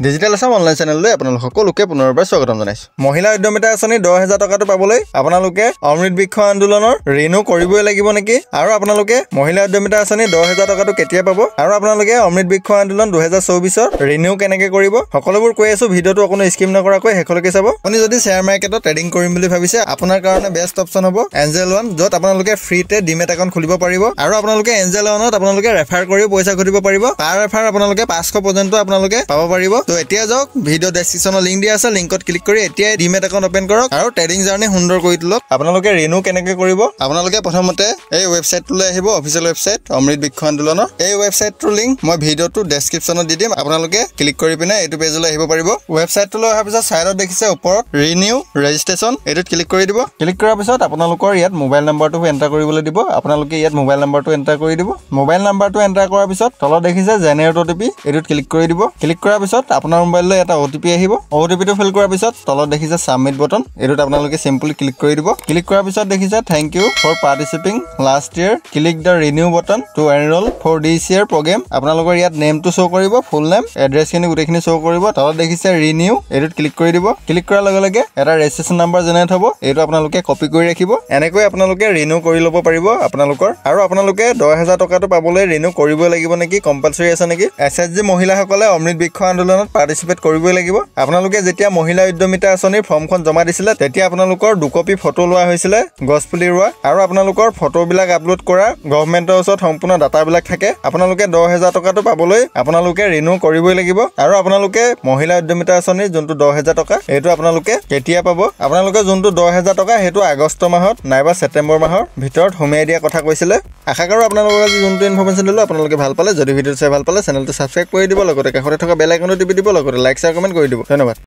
Digital Assam online চেনেললৈ আপোনালোক সকলোকে পুনৰবাৰ স্বাগতম জনাইছো। মহিলা উদ্যমিতা আঁচনি 10,000 টকাটো পাবলৈ আপোনালোকে অমৃত বৃক্ষ আন্দোলনৰ ৰিনিউ কৰিবই লাগিব নেকি আৰু আপোনালোকে মহিলা উদ্যমিতা আঁচনি 10,000 টকাটো কেতিয়া পাব আৰু আপোনালোকে অমৃত বৃক্ষ আন্দোলন 2024 ৰিনিউ কেনেকৈ কৰিব সকলোবোৰ কৈ আছো। ভিডিওটো অকনো স্কিপ নকৰাকৈ শেষলৈকে চাব। আপুনি যদি শ্বেয়াৰ মাৰ্কেটত ট্ৰেডিং কৰিম বুলি ভাবিছে আপোনাৰ কাৰণে বেষ্ট অপচন হ'ব এঞ্জেল ওৱান, য'ত আপোনালোকে ফ্ৰীতে ডিমেট একাউণ্ট খুলিব পাৰিব আৰু আপোনালোকে এঞ্জেল ওৱানত আপোনালোকে ৰেফাৰ কৰি পইচা ঘটিব পাৰিব। পাৰ ৰেফাৰ আপোনালোকে 500 পৰ্যন্ত আপোনালোকে পাব পাৰিব। তো এতিয়া যাওক, ভিডিও ডেসক্ৰিপচনৰ লিংক দিয়া আছে, লিংকত ক্লিক কৰি এতিয়া ডিমেট একাউণ্ট ওপেন কৰক আৰু ট্ৰেডিং জাৰ্নি সুন্দৰ কৰি তোলক। আপোনালোকে ৰিনিউ কেনেকৈ কৰিব আপোনালোকে প্ৰথমতে এই ৱেবছাইটটোলৈ আহিব, অফিচিয়েল ৱেবছাইট অমৃত বৃক্ষ আন্দোলনৰ। এই ৱেবছাইটটোৰ লিংক মই ভিডিওটো ডেসক্ৰিপচনত দি দিম, আপোনালোকে ক্লিক কৰি পিনে এইটো পেজলৈ আহিব পাৰিব। ৱেবছাইটটোলৈ অহাৰ পিছত সাইডত দেখিছে ওপৰত ৰিনিউ ৰেজিষ্ট্ৰেশ্যন, এইটোত ক্লিক কৰি দিব। ক্লিক কৰাৰ পিছত আপোনালোকৰ ইয়াত মোবাইল নাম্বাৰটো এণ্টাৰ কৰিবলৈ দিব। আপোনালোকে ইয়াত মোবাইল নাম্বাৰটো এণ্টাৰ কৰি দিব। মোবাইল নাম্বাৰটো এণ্টাৰ কৰাৰ পিছত তলত দেখিছে জেনেৰেট OTP, এইটোত ক্লিক কৰি দিব। ক্লিক কৰাৰ পিছত আপোনাৰ মোবাইললৈ এটা OTP আহিব। OTPটো ফিল কৰাৰ পিছত তলত দেখিছে সাবমিট বটন, এইটোত আপোনালোকে সিম্পলি ক্লিক কৰি দিব। ক্লিক কৰাৰ পিছত দেখিছে thank you for participating last year, click the renew button to enrol for this year programme. আপোনালোকৰ ইয়াত নেমটো শ্ব' কৰিব, ফুল নেম, এড্ৰেছখিনি গোটেইখিনি শ্ব' কৰিব। তলত দেখিছে ৰিনিউ, এইটোত ক্লিক কৰি দিব। ক্লিক কৰাৰ লগে লগে এটা ৰেজিষ্ট্ৰেশ্যন নাম্বাৰ জেনেৰেট হ'ব, এইটো আপোনালোকে কপি কৰি ৰাখিব। এনেকৈ আপোনালোকে ৰিনিউ কৰি ল'ব পাৰিব আপোনালোকৰ। আৰু আপোনালোকে 10,000 টকাটো পাবলৈ ৰিনিউ কৰিবই লাগিব নেকি, কম্পালচৰি আছে নেকি? SHG মহিলাসকলে অমৃত বৃক্ষ আন্দোলনত পাৰ্টিচিপেট কৰিবই লাগিব। আপোনালোকে যেতিয়া মহিলা উদ্যমিতা আঁচনিৰ ফৰ্মখন জমা দিছিলে তেতিয়া আপোনালোকৰ 2 কপি ফটো লোৱা হৈছিলে গছপুলি ৰোৱা, আৰু আপোনালোকৰ ফটোবিলাক আপলোড কৰা গভৰ্ণমেণ্টৰ ওচৰত সম্পূৰ্ণ ডাটাবিলাক থাকে। আপোনালোকে 10,000 টকাটো পাবলৈ আপোনালোকে ৰিনিউ কৰিবই লাগিব। আৰু আপোনালোকে মহিলা উদ্যমিতা আঁচনিৰ যোনটো 10,000 টকা সেইটো আপোনালোকে কেতিয়া পাব, আপোনালোকে যোনটো 10,000 টকা সেইটো আগষ্ট মাহত নাইবা ছেপ্টেম্বৰ মাহৰ ভিতৰত সোমাই দিয়া কথা কৈছিলে। আশা কৰোঁ আপোনালোকে যোনটো ইনফৰমেশ্যন দিলোঁ আপোনালোকে ভাল পালে। যদি ভিডিঅ'টো চাই ভাল পালে চেনেলটো ছাবস্ক্ৰাইব কৰি দিব, লগতে কাষতে থকা বেল আইকনটো টিপি দিব, লগতে লাইক শ্বেয়াৰ কমেণ্ট কৰি দিব। ধন্যবাদ।